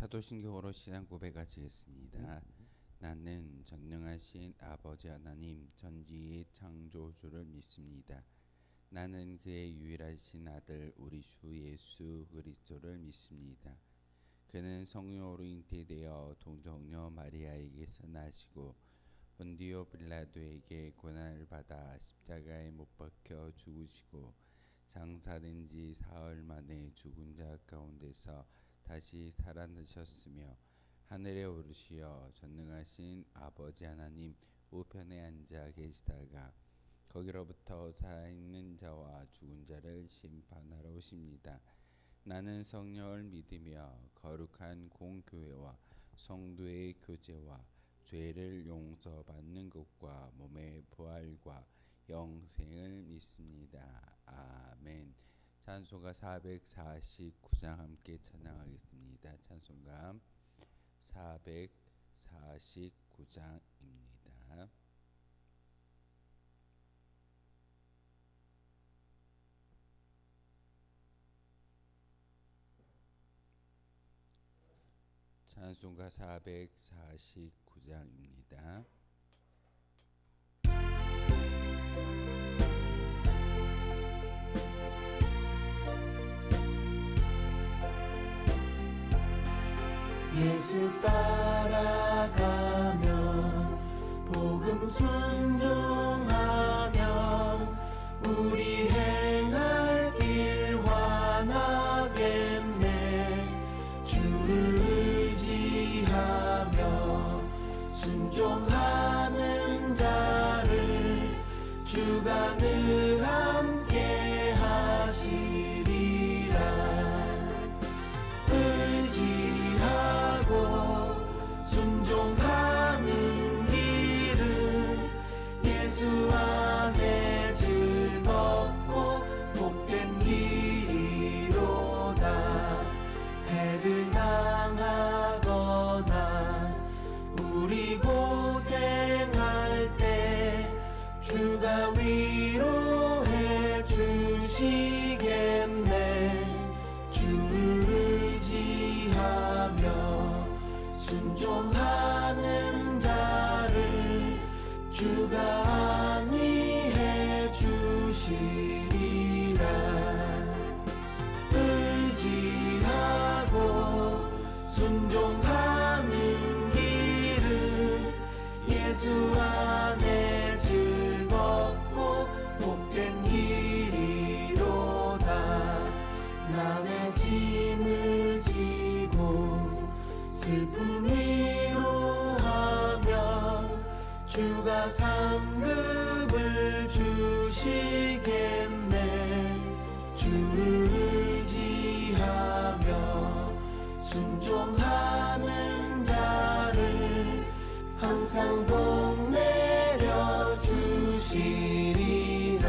사도신경으로 신앙 고백하시겠습니다. 나는 전능하신 아버지 하나님 전지의 창조주를 믿습니다. 나는 그의 유일하신 아들 우리 주 예수 그리스도를 믿습니다. 그는 성령으로 잉태되어 동정녀 마리아에게서 나시고 본디오 빌라도에게 고난을 받아 십자가에 못 박혀 죽으시고 장사된 지 사흘 만에 죽은 자 가운데서 다시 살아나셨으며 하늘에 오르시어 전능하신 아버지 하나님 우편에 앉아 계시다가 거기로부터 살아있는 자와 죽은 자를 심판하러 오십니다. 나는 성령을 믿으며 거룩한 공교회와 성도의 교제와 죄를 용서받는 것과 몸의 부활과 영생을 믿습니다. 아멘. 찬송가 449장 함께 찬양하겠습니다. 찬송가 449장입니다. 찬송가 449장입니다. 예수 따라가면 복음 순종하면 우리 행할 길 환하겠네. 주를 의지하며 순종하는 자를 주가 늘 함께 하시리라. 의지하고 순종하는 길은 예수 안에 즐겁고 복된 길이로다. 해를 당하거나 우리 고생할 때 주가 위로해 주시겠네. 주를 의지하며 순종하는 자를 주가 안위해 주시리라. 의지하고 순종하는 길은 예수 안에 즐겁고 복된 길이로다. 남의 짐을 지고 슬픔 위로하면 주가 상급을 주시겠네. 주를 의지하며 순종하는 자를 항상 복 내려 주시리라.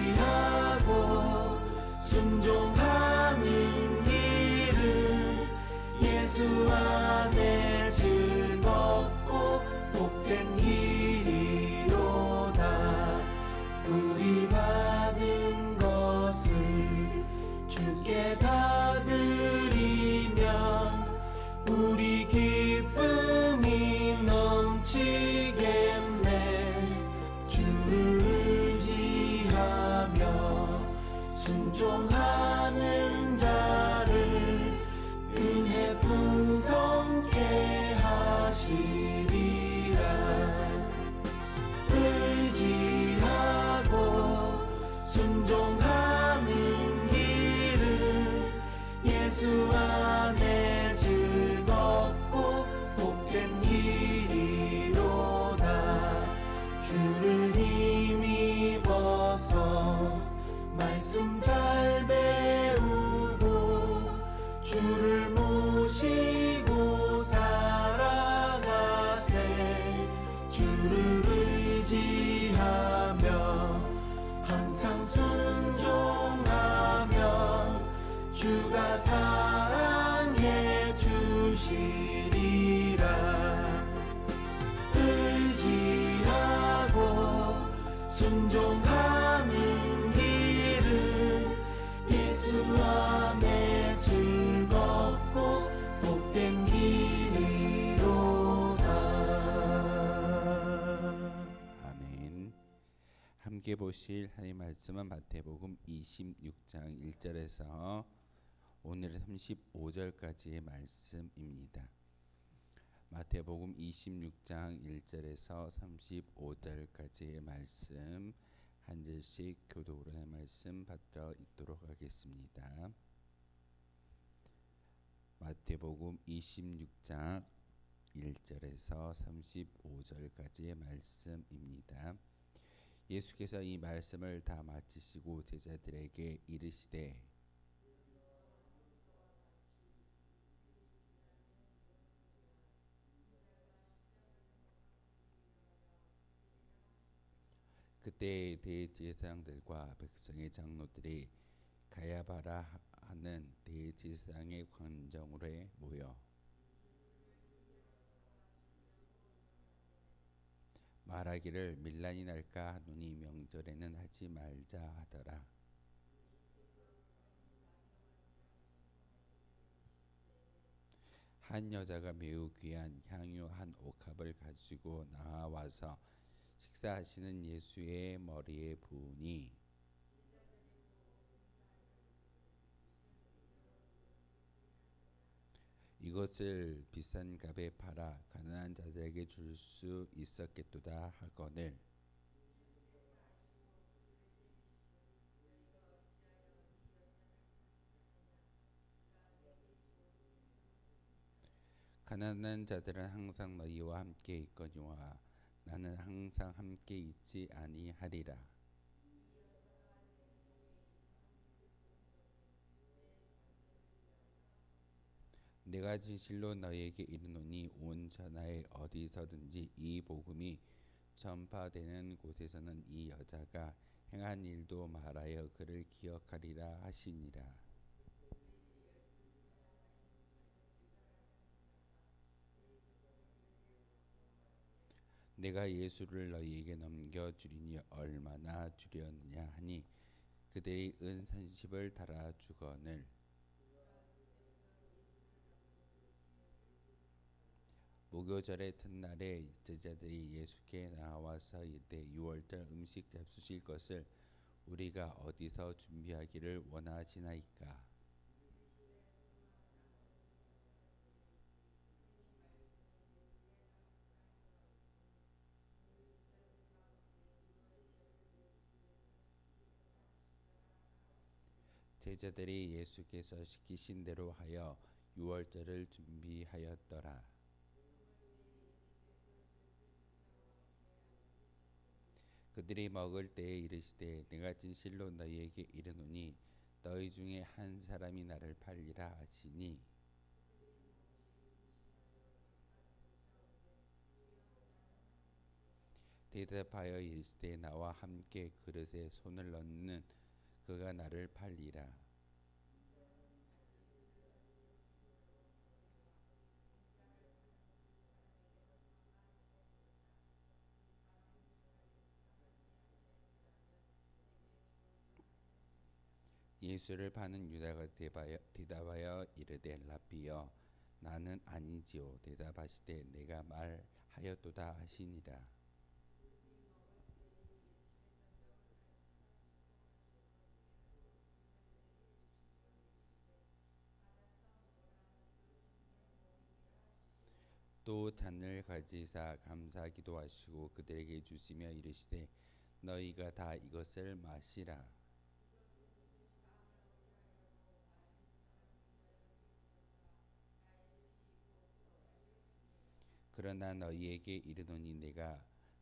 의지하고 순종하는 길은 예수 안에 즐겁고 복된 길이로다. 우리 받은 것을 주께 다 드리면 우리 기쁨이 넘치겠네. 주를 의지하며 순종하는 자를 은혜 풍성케 하시리라. 함께 보실 하나님 말씀은 마태복음 26장 1절에서 오늘 35절까지의 말씀입니다. 마태복음 26장 1절에서 35절까지의 말씀 한 절씩 교독으로 의 말씀 받들어 읽도록 하겠습니다. 마태복음 26장 1절에서 35절까지의 말씀입니다. 예수께서 이 말씀을 다 마치시고 제자들에게 이르시되 그때 대제사장들과 백성의 장로들이 가야바라 하는 대제사장의 관정으로 모여 말하기를 밀란이 날까 하노니 명절에는 하지 말자 하더라. 한 여자가 매우 귀한 향유 한 옥합을 가지고 나와서 식사하시는 예수의 머리에 부으니 이것을 비싼 값에 팔아 가난한 자들에게 줄 수 있었겠도다 하거늘 가난한 자들은 항상 너희와 함께 있거니와 나는 항상 함께 있지 아니하리라. 내가 진실로 너희에게 이르노니 온 천하에 어디서든지 이 복음이 전파되는 곳에서는 이 여자가 행한 일도 말하여 그를 기억하리라 하시니라. 내가 예수를 너희에게 넘겨주리니 얼마나 주려느냐 하니 그들이 은 30을 달아 주거늘 무교절의 첫날에 제자들이 예수께 나와서 이때 유월절 음식 잡수실 것을 우리가 어디서 준비하기를 원하시나이까. 제자들이 예수께서 시키신 대로 하여 유월절을 준비하였더라. 그들이 먹을 때에 이르시되 내가 진실로 너희에게 이르노니 너희 중에 한 사람이 나를 팔리라 하시니 대답하여 이르시되 나와 함께 그릇에 손을 넣는 그가 나를 팔리라. 예수를 파는 유다가 대답하여 이르되 라비여 나는 아니지요. 대답하시되 내가 말하였도다 하시니라. 또 잔을 가지사 감사 기도하시고 그들에게 주시며 이르시되 너희가 다 이것을 마시라. 그러나 너희에게 이르노니 내가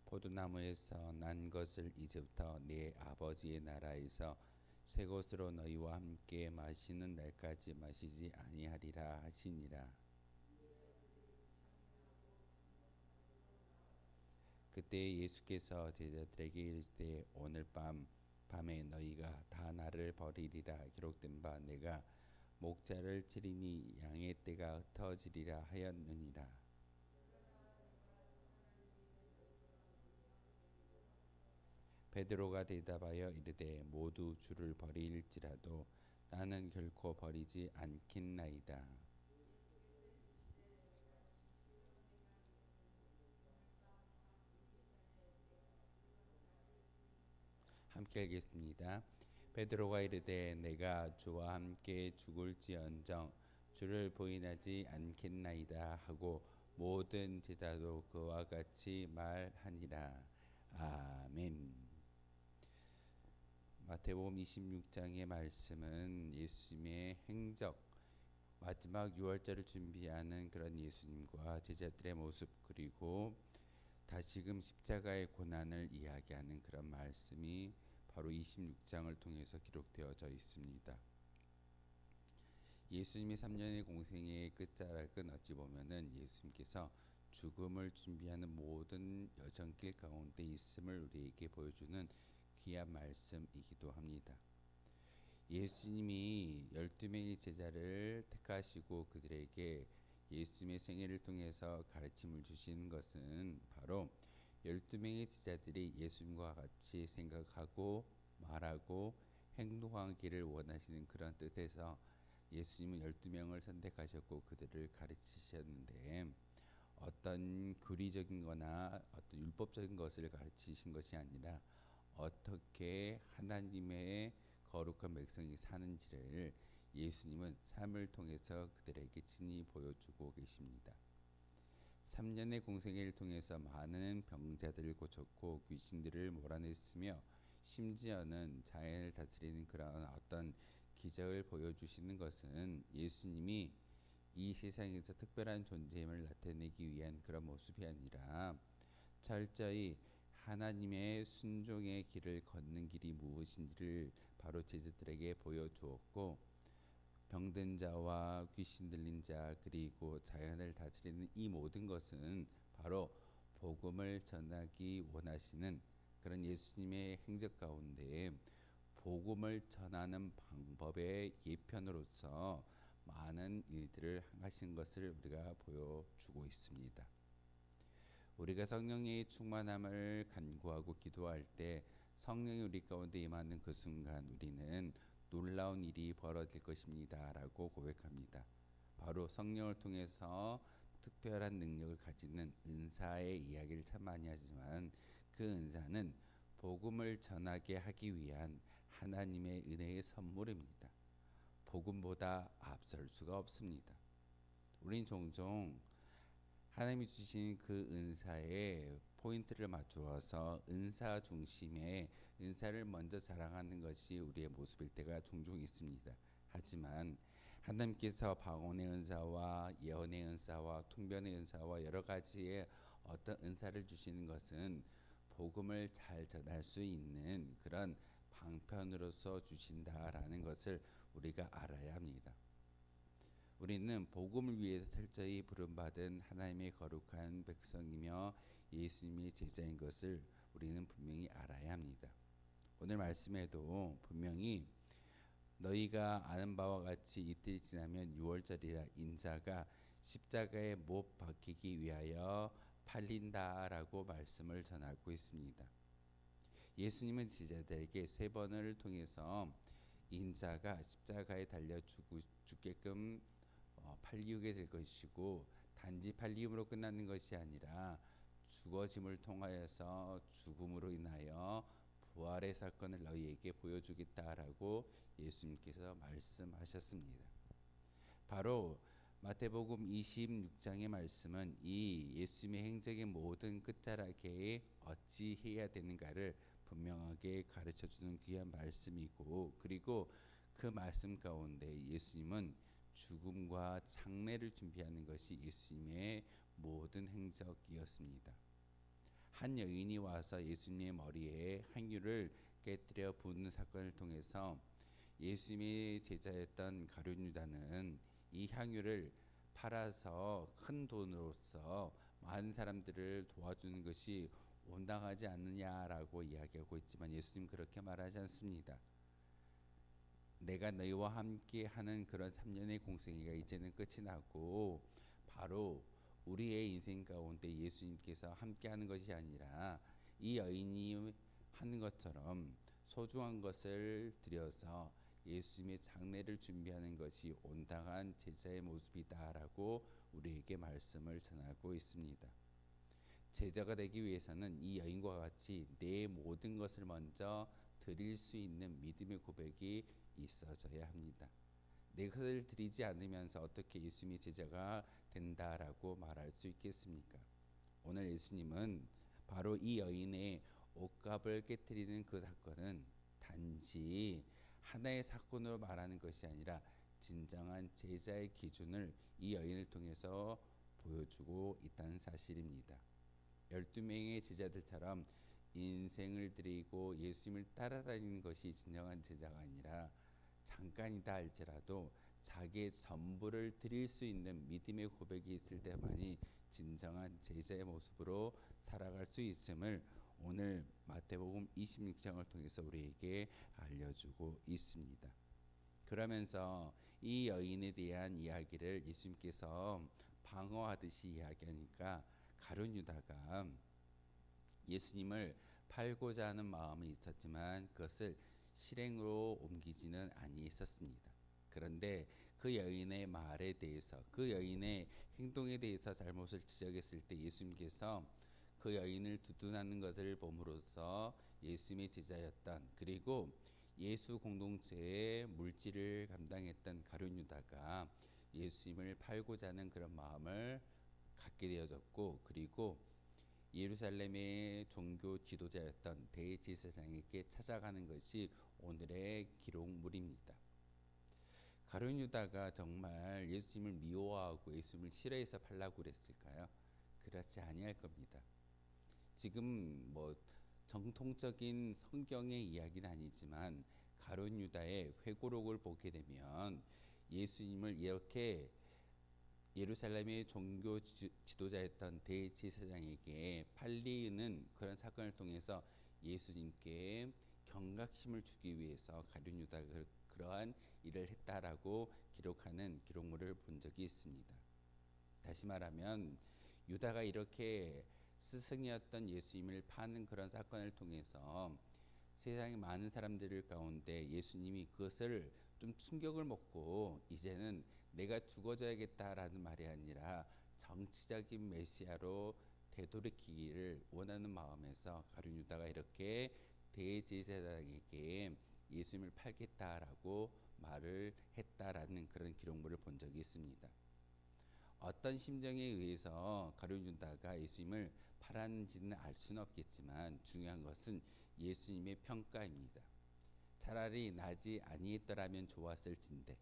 포도나무에서 난 것을 이제부터 내 아버지의 나라에서 새 것으로 너희와 함께 마시는 날까지 마시지 아니하리라 하시니라. 그때 예수께서 제자들에게 이르시되 오늘 밤에 너희가 다 나를 버리리라. 기록된 바 내가 목자를 치리니 양의 떼가 흩어지리라 하였느니라. 베드로가 대답하여 이르되 모두 주를 버릴지라도 나는 결코 버리지 않겠나이다. 함께 읽겠습니다. 베드로가 이르되 내가 주와 함께 죽을지언정 주를 부인하지 않겠나이다 하고 모든 제자도 그와 같이 말하니라. 아멘. 마태복음 26장의 말씀은 예수님의 행적, 마지막 유월절을 준비하는 그런 예수님과 제자들의 모습, 그리고 다시금 십자가의 고난을 이야기하는 그런 말씀이 바로 26장을 통해서 기록되어져 있습니다. 예수님의 3년의 공생의 끝자락은 어찌 보면은 예수님께서 죽음을 준비하는 모든 여정길 가운데 있음을 우리에게 보여주는 귀한 말씀이기도 합니다. 예수님이 12명의 제자를 택하시고 그들에게 예수님의 생애를 통해서 가르침을 주시는 것은 바로 12명의 제자들이 예수님과 같이 생각하고 말하고 행동하기를 원하시는 그런 뜻에서 예수님은 12명을 선택하셨고 그들을 가르치셨는데, 어떤 교리적인 거나 어떤 율법적인 것을 가르치신 것이 아니라 어떻게 하나님의 거룩한 백성이 사는지를 예수님은 삶을 통해서 그들에게 친히 보여주고 계십니다. 3년의 공생애를 통해서 많은 병자들을 고쳤고 귀신들을 몰아냈으며 심지어는 자연을 다스리는 그런 어떤 기적을 보여주시는 것은 예수님이 이 세상에서 특별한 존재임을 나타내기 위한 그런 모습이 아니라 철저히 하나님의 순종의 길을 걷는 길이 무엇인지를 바로 제자들에게 보여주었고, 병든 자와 귀신 들린 자 그리고 자연을 다스리는 이 모든 것은 바로 복음을 전하기 원하시는 그런 예수님의 행적 가운데 복음을 전하는 방법의 예편으로서 많은 일들을 행하신 것을 우리가 보여주고 있습니다. 우리가 성령의 충만함을 간구하고 기도할 때 성령이 우리 가운데 임하는 그 순간 우리는 놀라운 일이 벌어질 것입니다 라고 고백합니다. 바로 성령을 통해서 특별한 능력을 가지는 은사의 이야기를 참 많이 하지만 그 은사는 복음을 전하게 하기 위한 하나님의 은혜의 선물입니다. 복음보다 앞설 수가 없습니다. 우린 종종 하나님이 주신 그 은사에 포인트를 맞추어서 은사 중심의 은사를 먼저 자랑하는 것이 우리의 모습일 때가 종종 있습니다. 하지만 하나님께서 방언의 은사와 예언의 은사와 통변의 은사와 여러 가지의 어떤 은사를 주시는 것은 복음을 잘 전할 수 있는 그런 방편으로서 주신다라는 것을 우리가 알아야 합니다. 우리는 복음을 위해서 철저히 부름받은 하나님의 거룩한 백성이며 예수님의 제자인 것을 우리는 분명히 알아야 합니다. 오늘 말씀에도 분명히 너희가 아는 바와 같이 이틀이 지나면 유월절이라 인자가 십자가에 못 박히기 위하여 팔린다라고 말씀을 전하고 있습니다. 예수님은 제자들에게 3번을 통해서 인자가 십자가에 달려 죽게끔 팔리게 될 것이고, 단지 팔림으로 끝나는 것이 아니라 죽어짐을 통하여서 죽음으로 인하여 부활의 사건을 너희에게 보여주겠다라고 예수님께서 말씀하셨습니다. 바로 마태복음 26장의 말씀은 이 예수님의 행적의 모든 끝자락에 어찌 해야 되는가를 분명하게 가르쳐주는 귀한 말씀이고, 그리고 그 말씀 가운데 예수님은 죽음과 장례를 준비하는 것이 예수님의 모든 행적이었습니다. 한 여인이 와서 예수님의 머리에 향유를 깨뜨려 붓는 사건을 통해서 예수님의 제자였던 가룟 유다는 이 향유를 팔아서 큰 돈으로서 많은 사람들을 도와주는 것이 온당하지 않느냐라고 이야기하고 있지만 예수님 그렇게 말하지 않습니다. 내가 너희와 함께 하는 그런 3년의 공생애가 이제는 끝이 나고 바로 우리의 인생 가운데 예수님께서 함께 하는 것이 아니라 이 여인이 하는 것처럼 소중한 것을 들여서 예수님의 장례를 준비하는 것이 온당한 제자의 모습이다라고 우리에게 말씀을 전하고 있습니다. 제자가 되기 위해서는 이 여인과 같이 내 모든 것을 먼저 드릴 수 있는 믿음의 고백이 있어져야 합니다. 내 것을 드리지 않으면서 어떻게 예수님의 제자가 된다라고 말할 수 있겠습니까? 오늘 예수님은 바로 이 여인의 옷값을 깨뜨리는 그 사건은 단지 하나의 사건으로 말하는 것이 아니라 진정한 제자의 기준을 이 여인을 통해서 보여주고 있다는 사실입니다. 12명의 제자들처럼 인생을 드리고 예수님을 따라다니는 것이 진정한 제자가 아니라 잠깐이다 할지라도 자기의 전부를 드릴 수 있는 믿음의 고백이 있을 때만이 진정한 제자의 모습으로 살아갈 수 있음을 오늘 마태복음 26장을 통해서 우리에게 알려주고 있습니다. 그러면서 이 여인에 대한 이야기를 예수님께서 방어하듯이 이야기하니까 가룟 유다가 예수님을 팔고자 하는 마음이 있었지만 그것을 실행으로 옮기지는 아니했었습니다. 그런데 그 여인의 말에 대해서, 그 여인의 행동에 대해서 잘못을 지적했을 때 예수님께서 그 여인을 두둔하는 것을 봄으로써 예수님의 제자였던, 그리고 예수 공동체의 물질을 감당했던 가룟 유다가 예수님을 팔고자 하는 그런 마음을 갖게 되어졌고, 그리고 예루살렘의 종교 지도자였던 대제사장에게 찾아가는 것이 오늘의 기록물입니다. 가룟 유다가 정말 예수님을 미워하고 예수님을 싫어해서 팔라고 그랬을까요? 그렇지 아니할 겁니다. 지금 뭐 정통적인 성경의 이야기는 아니지만 가룟 유다의 회고록을 보게 되면 예수님을 이렇게 예루살렘의 종교 지도자였던 대제사장에게 팔리는 그런 사건을 통해서 예수님께 경각심을 주기 위해서 가룟 유다가 그러한 일을 했다라고 기록하는 기록물을 본 적이 있습니다. 다시 말하면 유다가 이렇게 스승이었던 예수님을 파는 그런 사건을 통해서 세상의 많은 사람들 가운데 예수님이 그것을 좀 충격을 먹고 이제는 내가 죽어져야겠다라는 말이 아니라 정치적인 메시아로 되돌이키기를 원하는 마음에서 가룟 유다가 이렇게 대제사장에게 예수님을 팔겠다라고 말을 했다라는 그런 기록물을 본 적이 있습니다. 어떤 심정에 의해서 가룟 유다가 예수님을 팔았는지는 알 수는 없겠지만 중요한 것은 예수님의 평가입니다. 차라리 나지 아니했더라면 좋았을진데.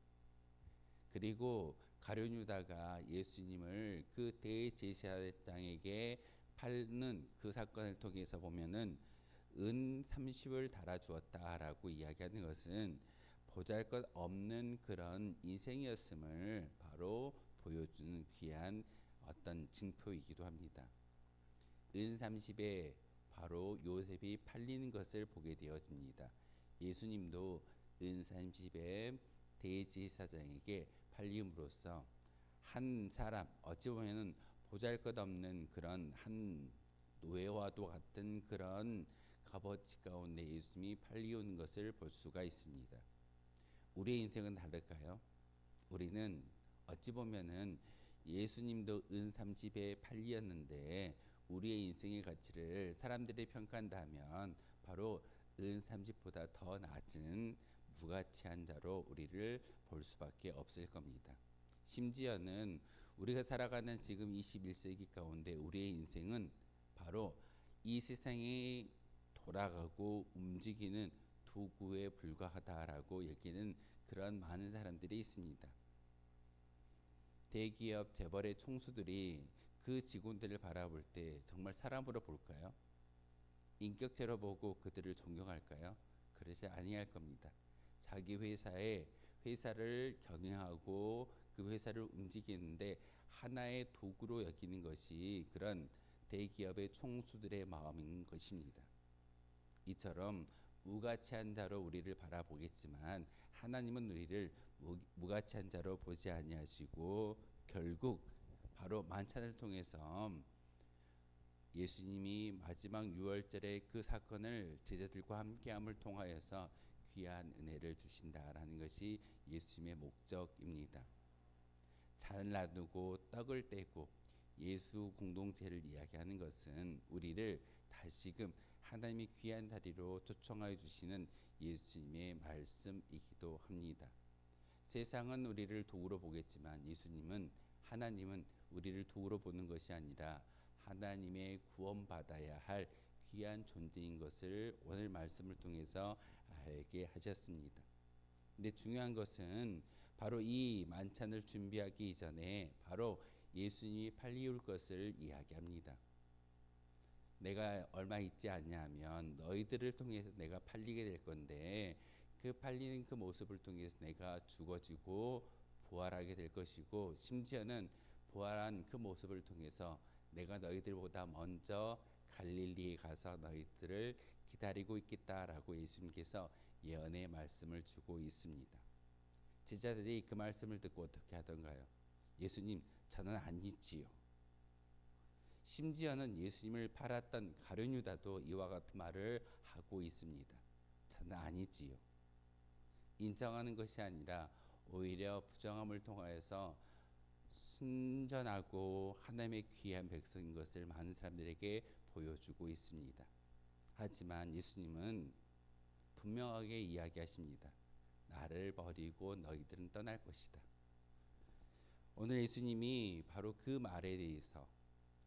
그리고 가룟 유다가 예수님을 그 대제사장에게 팔는 그 사건을 통해서 보면은 은 30을 달아주었다라고 이야기하는 것은 보잘것없는 그런 인생이었음을 바로 보여주는 귀한 어떤 징표이기도 합니다. 은 30에 바로 요셉이 팔리는 것을 보게 되어집니다. 예수님도 은 30에 대제사장에게 팔림으로써 한 사람, 어찌 보면은 보잘것없는 그런 한 노예와도 같은 그런 값어치 가운데 예수님이 팔리오는 것을 볼 수가 있습니다. 우리의 인생은 다를까요? 우리는 어찌 보면은 예수님도 은 30에 팔리었는데 우리의 인생의 가치를 사람들이 평가한다면 바로 은 30보다 더 낮은 무가치한 자로 우리를 볼 수밖에 없을 겁니다. 심지어는 우리가 살아가는 지금 21세기 가운데 우리의 인생은 바로 이 세상이 돌아가고 움직이는 도구에 불과하다라고 여기는 그런 많은 사람들이 있습니다. 대기업 재벌의 총수들이 그 직원들을 바라볼 때 정말 사람으로 볼까요? 인격체로 보고 그들을 존경할까요? 그러지 아니할 겁니다. 자기 회사를 경영하고 그 회사를 움직이는데 하나의 도구로 여기는 것이 그런 대기업의 총수들의 마음인 것입니다. 이처럼 무가치한 자로 우리를 바라보겠지만 하나님은 우리를 무가치한 자로 보지 아니하시고 결국 바로 만찬을 통해서 예수님이 마지막 유월절의 그 사건을 제자들과 함께함을 통하여서 귀한 은혜를 주신다라는 것이 예수님의 목적입니다. 잔을 나누고 떡을 떼고 예수 공동체를 이야기하는 것은 우리를 다시금 하나님이 귀한 다리로 초청하여 주시는 예수님의 말씀이기도 합니다. 세상은 우리를 도구로 보겠지만 하나님은 우리를 도구로 보는 것이 아니라 하나님의 구원받아야 할 귀한 존재인 것을 오늘 말씀을 통해서 알게 하셨습니다. 근데 중요한 것은 바로 이 만찬을 준비하기 이전에 바로 예수님이 빨리 올 것을 이야기합니다. 내가 얼마 있지 않냐 하면 너희들을 통해서 내가 팔리게 될 건데 그 팔리는 그 모습을 통해서 내가 죽어지고 부활하게 될 것이고 심지어는 부활한 그 모습을 통해서 내가 너희들보다 먼저 갈릴리에 가서 너희들을 기다리고 있겠다라고 예수님께서 예언의 말씀을 주고 있습니다. 제자들이 그 말씀을 듣고 어떻게 하던가요? 예수님, 저는 안 있지요. 심지어는 예수님을 팔았던 가룟 유다도 이와 같은 말을 하고 있습니다. 저는 아니지요. 인정하는 것이 아니라 오히려 부정함을 통하여서 순전하고 하나님의 귀한 백성인 것을 많은 사람들에게 보여주고 있습니다. 하지만 예수님은 분명하게 이야기하십니다. 나를 버리고 너희들은 떠날 것이다. 오늘 예수님이 바로 그 말에 대해서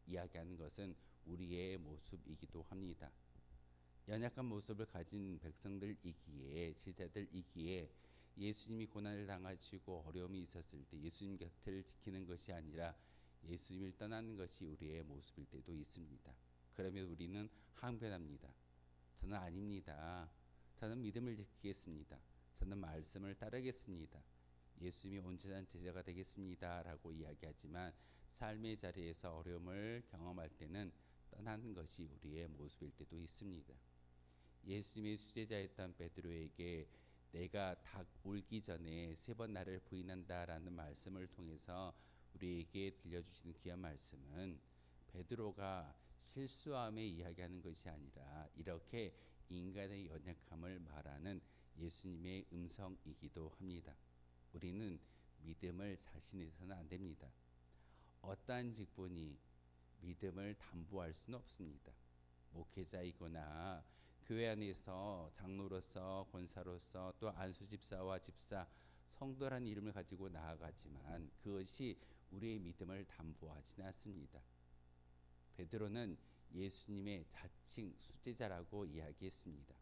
이야기하는 것은 우리의 모습이기도 합니다. 연약한 모습을 가진 백성들이기에 제자들이기에 예수님이 고난을 당하시고 어려움이 있었을 때 예수님 곁을 지키는 것이 아니라 예수님을 떠나는 것이 우리의 모습일 때도 있습니다. 그러면 우리는 항변합니다. 저는 아닙니다. 저는 믿음을 지키겠습니다. 저는 말씀을 따르겠습니다. 예수님이 온전한 제자가 되겠습니다 라고 이야기하지만 삶의 자리에서 어려움을 경험할 때는 떠나는 것이 우리의 모습일 때도 있습니다. 예수님의 수제자였던 베드로에게 내가 닭 울기 전에 3번 나를 부인한다라는 말씀을 통해서 우리에게 들려주시는 귀한 말씀은 베드로가 실수함에 이야기하는 것이 아니라 이렇게 인간의 연약함을 말하는 예수님의 음성이기도 합니다. 우리는 믿음을 자신해서는 안 됩니다. 어떠한 직분이 믿음을 담보할 수는 없습니다. 목회자이거나 교회 안에서 장로로서 권사로서 또 안수집사와 집사 성도라는 이름을 가지고 나아가지만 그것이 우리의 믿음을 담보하지는 않습니다. 베드로는 예수님의 자칭 수제자라고 이야기했습니다.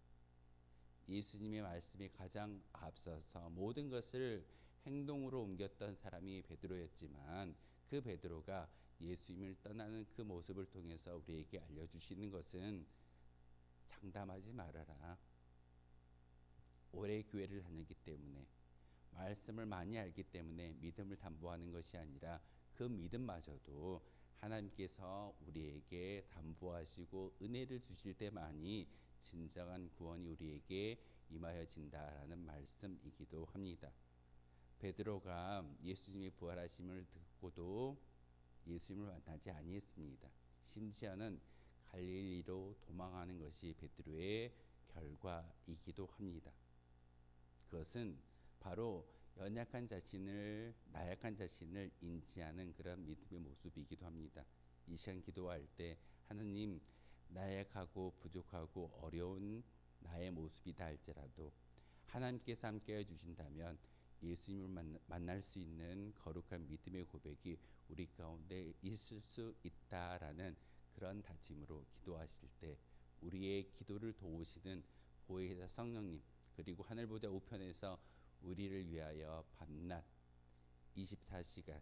예수님의 말씀에 가장 앞서서 모든 것을 행동으로 옮겼던 사람이 베드로였지만 그 베드로가 예수님을 떠나는 그 모습을 통해서 우리에게 알려주시는 것은 장담하지 말아라. 오래 교회를 다녔기 때문에 말씀을 많이 알기 때문에 믿음을 담보하는 것이 아니라 그 믿음마저도 하나님께서 우리에게 담보하시고 은혜를 주실 때만이 진정한 구원이 우리에게 임하여진다라는 말씀이기도 합니다. 베드로가 예수님의 부활하심을 듣고도 예수님을 만나지 아니했습니다. 심지어는 갈릴리로 도망하는 것이 베드로의 결과이기도 합니다. 그것은 바로 나약한 자신을 인지하는 그런 믿음의 모습이기도 합니다. 이 시간 기도할 때 하나님, 나약하고 부족하고 어려운 나의 모습이다 할지라도 하나님께서 함께해 주신다면 예수님을 만날 수 있는 거룩한 믿음의 고백이 우리 가운데 있을 수 있다라는 그런 다짐으로 기도하실 때 우리의 기도를 도우시는 보혜사 성령님 그리고 하늘보좌 우편에서 우리를 위하여 밤낮 24시간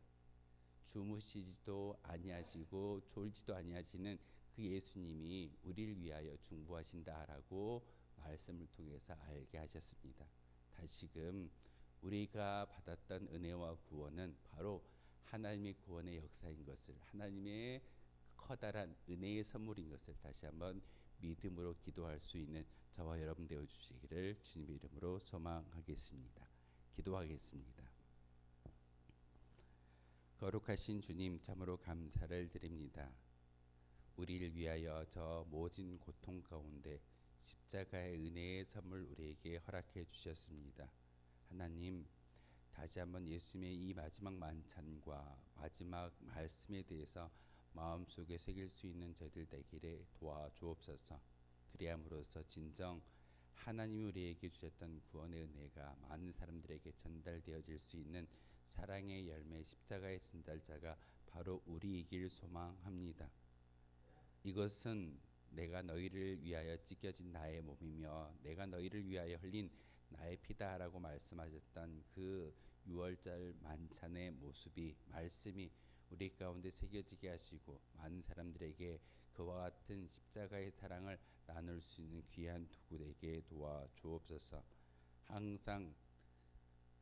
주무시지도 아니하시고 졸지도 아니하시는 그 예수님이 우리를 위하여 중보하신다라고 말씀을 통해서 알게 하셨습니다. 다시금 우리가 받았던 은혜와 구원은 바로 하나님의 구원의 역사인 것을, 하나님의 커다란 은혜의 선물인 것을 다시 한번 믿음으로 기도할 수 있는 저와 여러분 되어 주시기를 주님의 이름으로 소망하겠습니다. 기도하겠습니다. 거룩하신 주님, 참으로 감사를 드립니다. 우리를 위하여 저 모진 고통 가운데 십자가의 은혜의 선물 우리에게 허락해 주셨습니다. 하나님, 다시 한번 예수님의 이 마지막 만찬과 마지막 말씀에 대해서 마음속에 새길 수 있는 저희들 되기를 도와주옵소서. 그리함으로써 진정 하나님이 우리에게 주셨던 구원의 은혜가 많은 사람들에게 전달되어질 수 있는 사랑의 열매 십자가의 전달자가 바로 우리이길 소망합니다. 이것은 내가 너희를 위하여 찢겨진 나의 몸이며 내가 너희를 위하여 흘린 나의 피다라고 말씀하셨던 그 6월절 만찬의 모습이 말씀이 우리 가운데 새겨지게 하시고 많은 사람들에게 그와 같은 십자가의 사랑을 나눌 수 있는 귀한 도구 되게 도와 주옵소서. 항상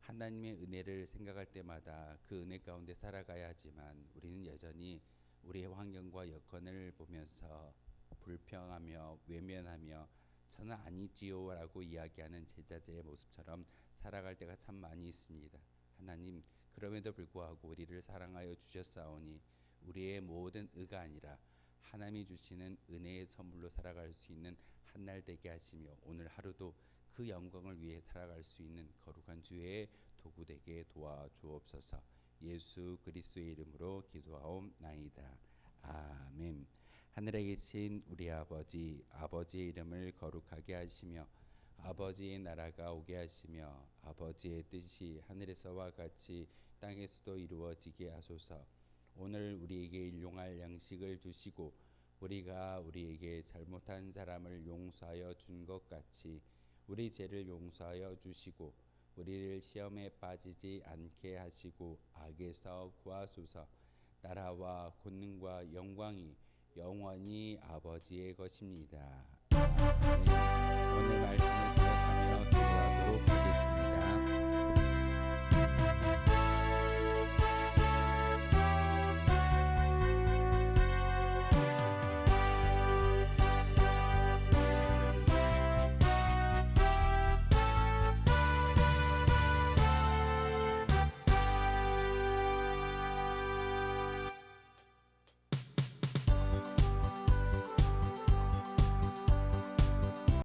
하나님의 은혜를 생각할 때마다 그 은혜 가운데 살아가야 하지만 우리는 여전히 우리의 환경과 여건을 보면서 불평하며 외면하며 저는 아니지요 라고 이야기하는 제자들의 모습처럼 살아갈 때가 참 많이 있습니다. 하나님 그럼에도 불구하고 우리를 사랑하여 주셨사오니 우리의 모든 의가 아니라 하나님이 주시는 은혜의 선물로 살아갈 수 있는 한 날 되게 하시며 오늘 하루도 그 영광을 위해 살아갈 수 있는 거룩한 주의 도구 되게 도와 주옵소서. 예수 그리스도의 이름으로 기도하옵나이다. 아멘. 하늘에 계신 우리 아버지, 아버지의 이름을 거룩하게 하시며 아버지의 나라가 오게 하시며 아버지의 뜻이 하늘에서와 같이 땅에서도 이루어지게 하소서. 오늘 우리에게 일용할 양식을 주시고 우리가 우리에게 잘못한 사람을 용서하여 준 것 같이 우리 죄를 용서하여 주시고 우리를 시험에 빠지지 않게 하시고 악에서 구하소서. 나라와 권능과 영광이 영원히 아버지의 것입니다. 아멘. 오늘 말씀을 기억하며 기도하도록 하겠습니다.